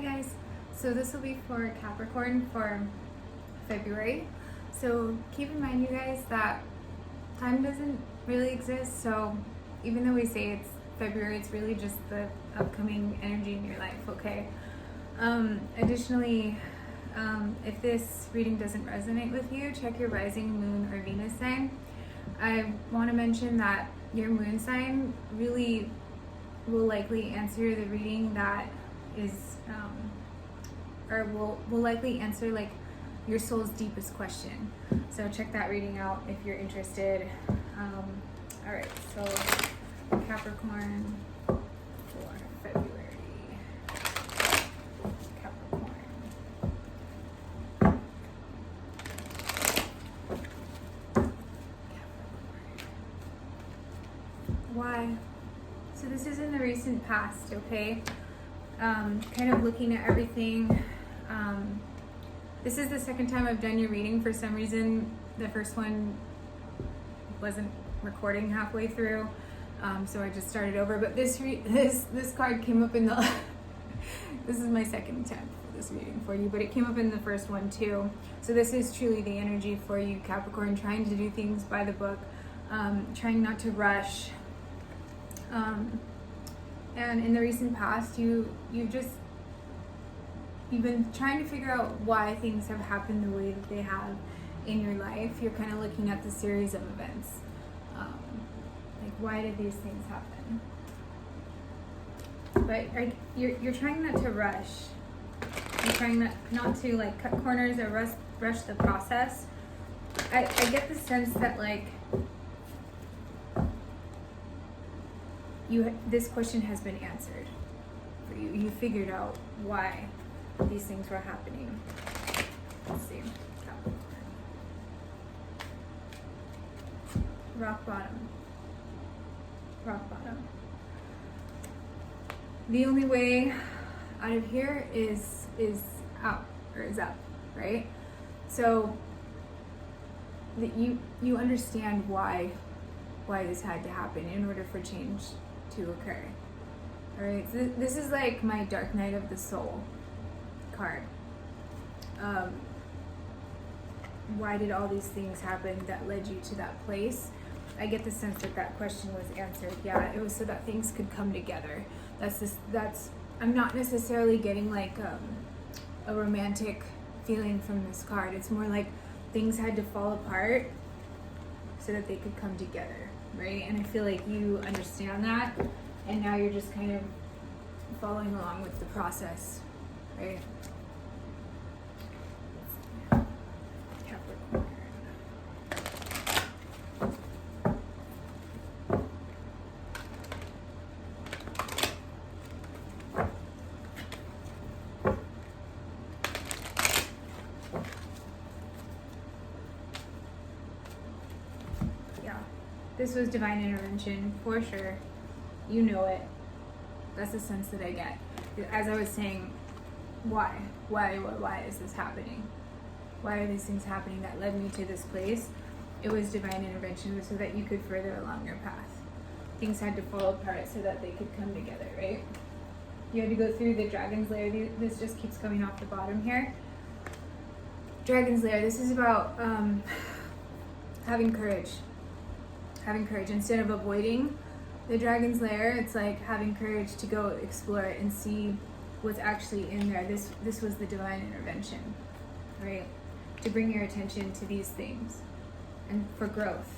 guys, so this will be for Capricorn for February. So keep in mind, you guys, that time doesn't really exist. So even though we say it's February, it's really just the upcoming energy in your life, okay? Additionally, if this reading doesn't resonate with you, check your rising, moon, or Venus sign. I want to mention that your moon sign really will likely answer the reading that is, or will likely answer like your soul's deepest question. So check that reading out if you're interested. All right, so Capricorn for February. Capricorn. Why? So this is in the recent past, okay? Kind of looking at everything. This is the second time I've done your reading. For some reason, the first one wasn't recording halfway through, so I just started over. But this card came up in the. This is my second attempt for this reading for you, but it came up in the first one too. So this is truly the energy for you, Capricorn, trying to do things by the book, trying not to rush. And in the recent past, you've been trying to figure out why things have happened the way that they have in your life. You're kind of looking at the series of events. Like, why did these things happen? But you're trying not to rush. You're trying not to like cut corners or rush the process. I get the sense that like this question has been answered for you. You figured out why these things were happening. Let's see. Rock bottom. Rock bottom. The only way out of here is out, or is up, right? So that you understand why this had to happen in order for change to occur. All right, so this is like my Dark Night of the Soul card. Why did all these things happen that led you to that place? I get the sense that question was answered. Yeah, it was so that things could come together. I'm not necessarily getting like a romantic feeling from this card. It's more like things had to fall apart so that they could come together, right? And I feel like you understand that, and now you're just kind of following along with the process, right? Capricorn. This was divine intervention, for sure. You know it. That's the sense that I get. As I was saying, why is this happening? Why are these things happening that led me to this place? It was divine intervention so that you could further along your path. Things had to fall apart so that they could come together, right? You had to go through the dragon's lair. This just keeps coming off the bottom here. Dragon's lair, this is about having courage. Having courage instead of avoiding the dragon's lair. It's like having courage to go explore it and see what's actually in there. This was the divine intervention, right? To bring your attention to these things and for growth,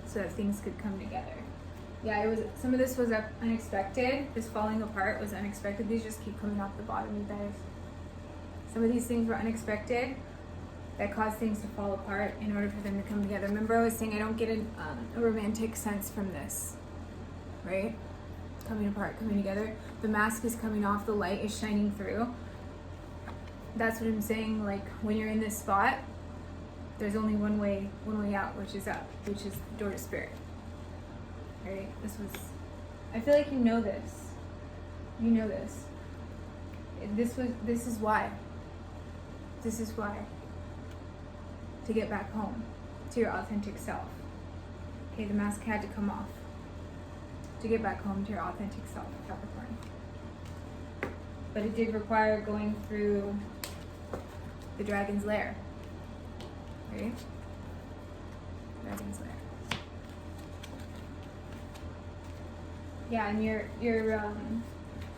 so that things could come together. Yeah, it was. Some of this was unexpected. This falling apart was unexpected. These just keep coming off the bottom, you guys. Some of these things were unexpected. That caused things to fall apart in order for them to come together. Remember, I was saying I don't get a romantic sense from this, right? Coming apart, coming together. The mask is coming off, the light is shining through. That's what I'm saying. Like, when you're in this spot, there's only one way out, which is up, which is the door to spirit. Right? I feel like you know this. You know this. This is why. This is why. To get back home to your authentic self. Okay, the mask had to come off to get back home to your authentic self, Capricorn. but it did require going through the dragon's lair, right? Dragon's lair. Yeah, and you're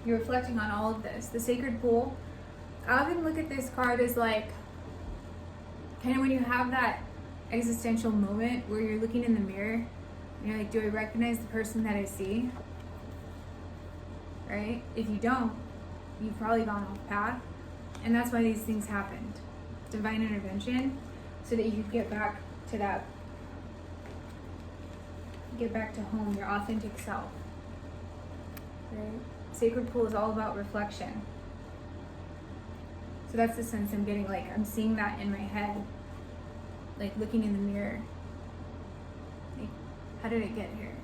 reflecting on all of this. The sacred pool. I often look at this card as like kind of when you have that existential moment where you're looking in the mirror and you're like, do I recognize the person that I see? Right? If you don't, you've probably gone off path, and that's why these things happened. Divine intervention, so that you can get back to that, get back to home, your authentic self. Right? Sacred pool is all about reflection. So that's the sense I'm getting. Like, I'm seeing that in my head, like looking in the mirror. Like, how did I get here?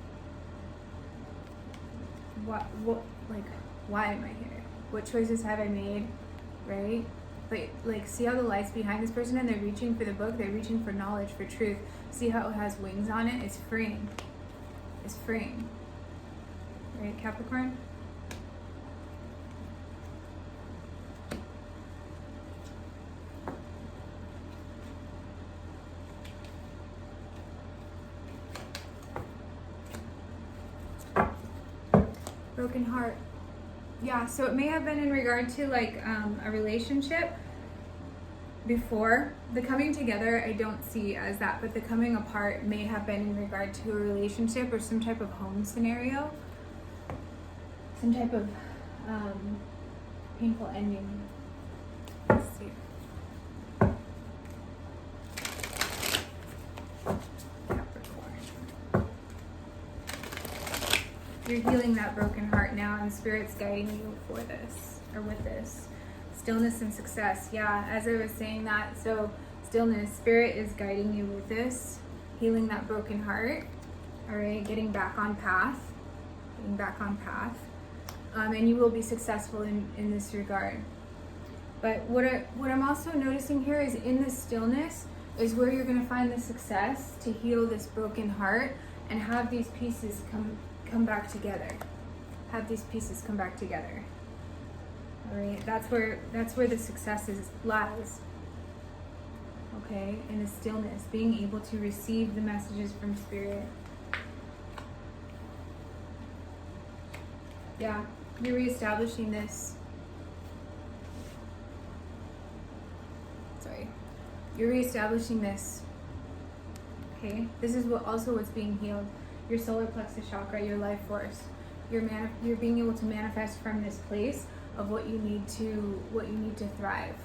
What, like, why am I here? What choices have I made, right? But, like, see how the light's behind this person and they're reaching for the book, they're reaching for knowledge, for truth. See how it has wings on it? It's freeing. It's freeing. Right, Capricorn? Broken heart. Yeah, so it may have been in regard to like a relationship before. The coming together I don't see as that, but the coming apart may have been in regard to a relationship or some type of home scenario, some type of painful ending. Let's see. You're healing that broken heart now, and the Spirit's guiding you for this, or with this. Stillness and success. Yeah, as I was saying that, so stillness, Spirit is guiding you with this, healing that broken heart, all right, getting back on path, and you will be successful in this regard. But what I'm also noticing here is in this stillness is where you're going to find the success to heal this broken heart and have these pieces come back together. Have these pieces come back together. All right, that's where the success lies. Okay, in the stillness, being able to receive the messages from Spirit. Yeah, you're reestablishing this. Sorry, you're reestablishing this. Okay, this is what's being healed. Your solar plexus chakra, your life force. You're being able to manifest from this place of what you need to thrive.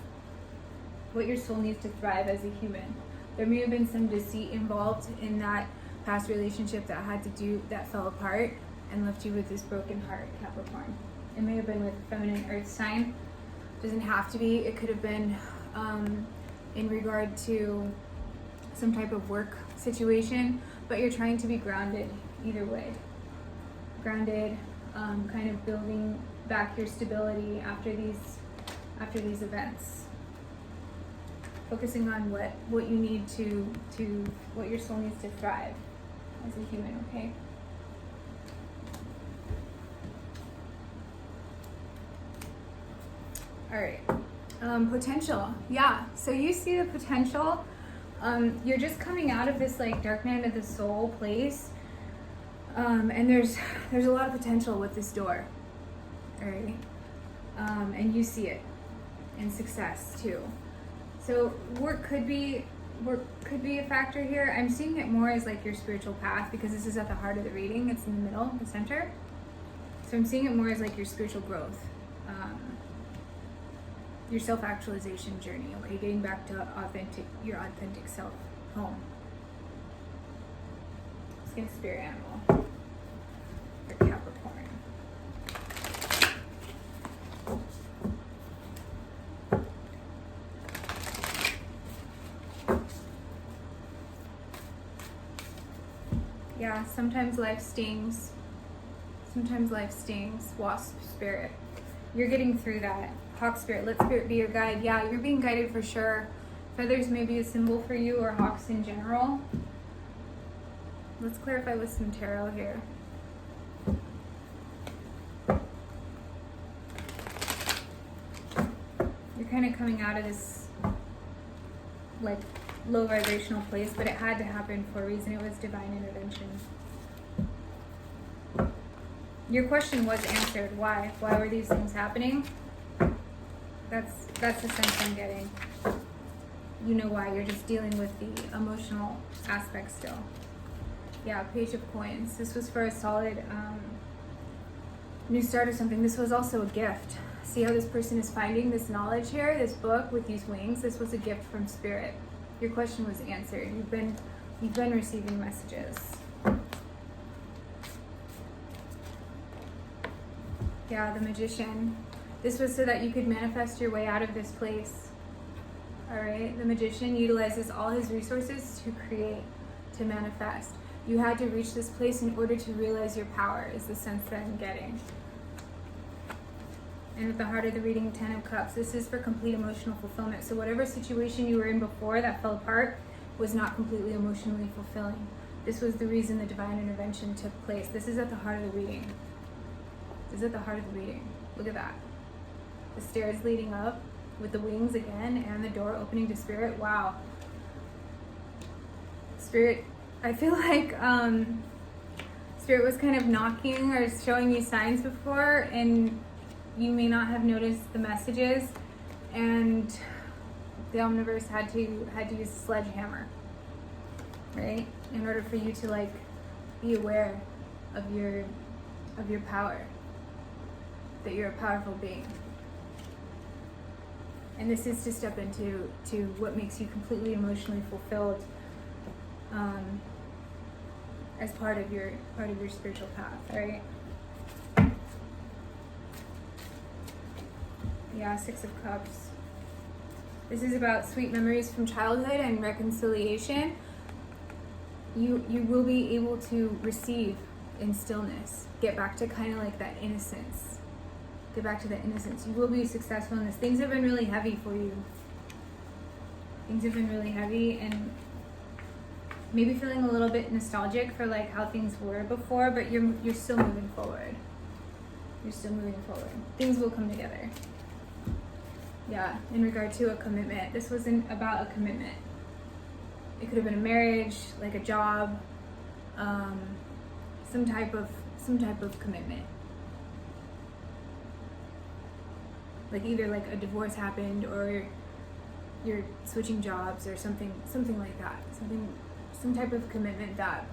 What your soul needs to thrive as a human. There may have been some deceit involved in that past relationship that fell apart and left you with this broken heart, Capricorn. It may have been with feminine earth sign. Doesn't have to be. It could have been in regard to some type of work situation, but you're trying to be grounded either way. Grounded, kind of building back your stability after these events. Focusing on what you need to what your soul needs to thrive as a human, okay? All right. Potential. Yeah. So you see the potential. You're just coming out of this like dark night of the soul place, and there's a lot of potential with this door. All right. And you see it, and success too. So work could be a factor here. I'm seeing it more as like your spiritual path, because this is at the heart of the reading. It's in the middle, the center. So I'm seeing it more as like your spiritual growth, your self-actualization journey. Okay, getting back to your authentic self, home. Let's get a spirit animal for Capricorn. Yeah, sometimes life stings. Sometimes life stings. Wasp spirit. You're getting through that. Hawk spirit, let spirit be your guide. Yeah, you're being guided for sure. Feathers may be a symbol for you, or hawks in general. Let's clarify with some tarot here. you're kind of coming out of this like low vibrational place, but it had to happen for a reason. It was divine intervention. Your question was answered. Why? Why were these things happening? That's the sense I'm getting. You know why. You're just dealing with the emotional aspect still. Yeah, Page of Coins. This was for a solid new start or something. This was also a gift. See how this person is finding this knowledge here, this book with these wings? This was a gift from Spirit. Your question was answered. You've been receiving messages. Yeah, the Magician. This was so that you could manifest your way out of this place. All right, the Magician utilizes all his resources to create, to manifest. You had to reach this place in order to realize your power, is the sense that I'm getting. And with the heart of the reading, 10 of Cups, this is for complete emotional fulfillment. So whatever situation you were in before that fell apart was not completely emotionally fulfilling. This was the reason the divine intervention took place. This is at the heart of the reading. This is at the heart of the reading. Look at that. The stairs leading up with the wings again and the door opening to Spirit. Wow. Spirit, I feel like Spirit was kind of knocking or showing you signs before, and you may not have noticed the messages, and the Omniverse had to use a sledgehammer, right? In order for you to like be aware of your power, that you're a powerful being. And this is to step into what makes you completely emotionally fulfilled as part of your spiritual path, right? Yeah, 6 of Cups. This is about sweet memories from childhood and reconciliation. You will be able to receive in stillness. Get back to kind of like that innocence. Get back to that innocence. You will be successful in this. Things have been really heavy for you. Things have been really heavy, and maybe feeling a little bit nostalgic for like how things were before, but you're still moving forward. You're still moving forward. Things will come together. Yeah, in regard to a commitment. This wasn't about a commitment. It could have been a marriage, like a job, some type of commitment. Like either like a divorce happened, or you're switching jobs, or something like that. Some type of commitment that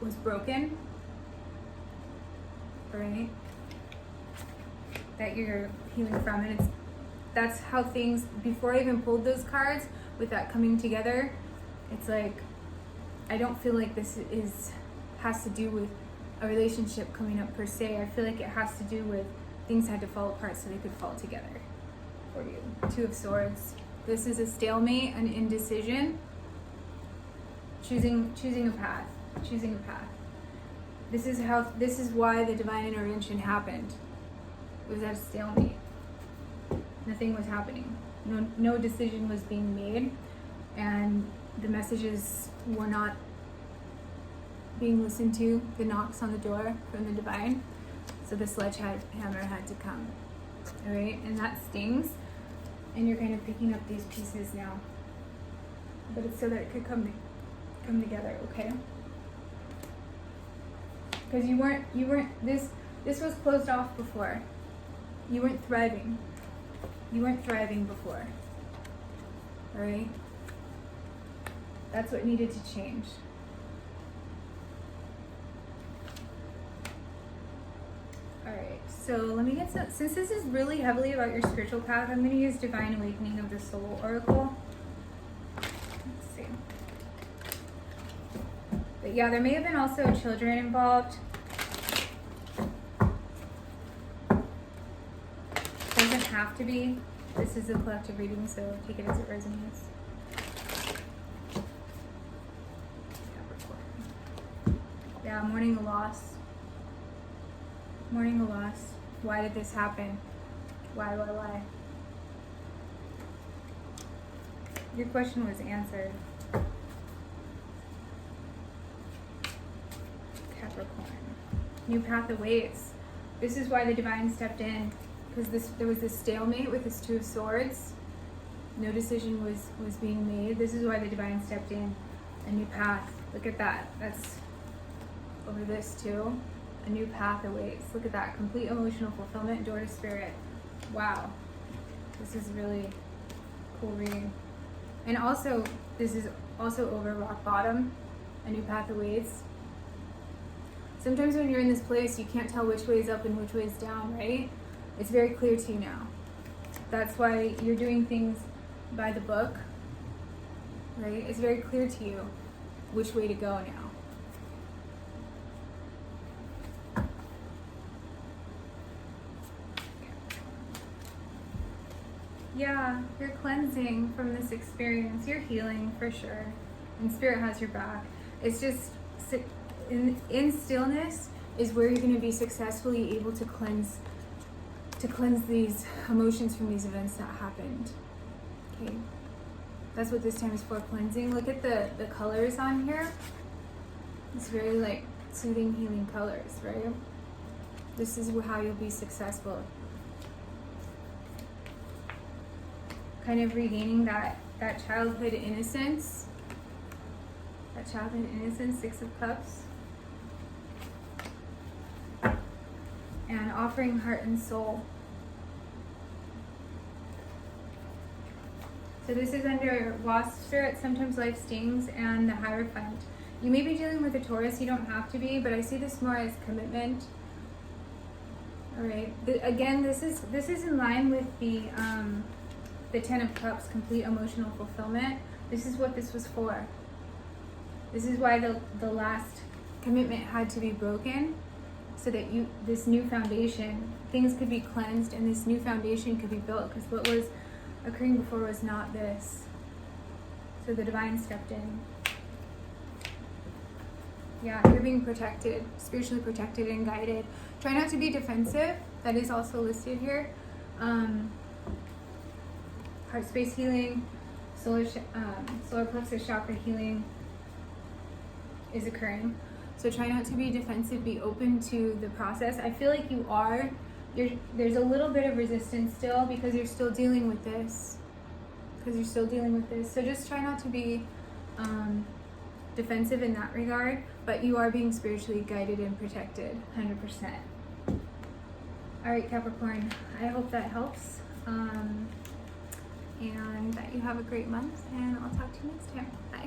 was broken, right? That you're healing from, and that's how things, before I even pulled those cards, with that coming together, it's like, I don't feel like this has to do with a relationship coming up per se. I feel like it has to do with things had to fall apart so they could fall together for you. 2 of Swords. This is a stalemate, an indecision, choosing a path. This is why the divine intervention happened. It was at a stalemate. Nothing was happening. No decision was being made, and the messages were not being listened to, the knocks on the door from the divine. So the sledgehammer had to come. All right, and that stings, and you're kind of picking up these pieces now. But it's so that it could come together, okay? Because you weren't this was closed off before. You weren't thriving. You weren't thriving before. All right? That's what needed to change. All right, so let me get some, since this is really heavily about your spiritual path, I'm going to use Divine Awakening of the Soul Oracle. Let's see. But yeah, there may have been also children involved. Doesn't have to be. This is a collective reading, so take it as it resonates. Capricorn. Yeah, mourning a loss. Mourning a loss. Why did this happen? Why? Your question was answered. Capricorn. New path awaits. This is why the divine stepped in, because there was this stalemate with this 2 of Swords. No decision was being made. This is why the divine stepped in. A new path. Look at that. That's over this too. A new path awaits. Look at that. Complete emotional fulfillment, door to spirit. Wow. This is really cool reading. And also, this is also over rock bottom. A new path awaits. Sometimes when you're in this place, you can't tell which way is up and which way is down, right? It's very clear to you now. That's why you're doing things by the book, right? It's very clear to you which way to go now. Yeah, you're cleansing from this experience. You're healing for sure. And spirit has your back. It's just in stillness is where you're going to be successfully able to cleanse these emotions from these events that happened. Okay. That's what this time is for, cleansing. Look at the colors on here. It's very like soothing, healing colors, right? This is how you'll be successful. Kind of regaining that childhood innocence. That childhood innocence, Six of Cups. And offering heart and soul. So this is under Wasp Spirit, Sometimes Life Stings, and the Hierophant. You may be dealing with a Taurus, you don't have to be, but I see this more as commitment. All right. Again, this is in line with the Ten of Cups, complete emotional fulfillment. This is what this was for. This is why the last commitment had to be broken, so that this new foundation, things could be cleansed and this new foundation could be built, because what was occurring before was not this. So the divine stepped in. Yeah, you're being protected, spiritually protected and guided. Try not to be defensive. That is also listed here. Heart space healing, solar plexus chakra healing is occurring. So try not to be defensive, be open to the process. I feel like you are. There's a little bit of resistance still because you're still dealing with this. So just try not to be defensive in that regard, but you are being spiritually guided and protected, 100%. All right, Capricorn, I hope that helps. And that you have a great month, and I'll talk to you next time. Bye.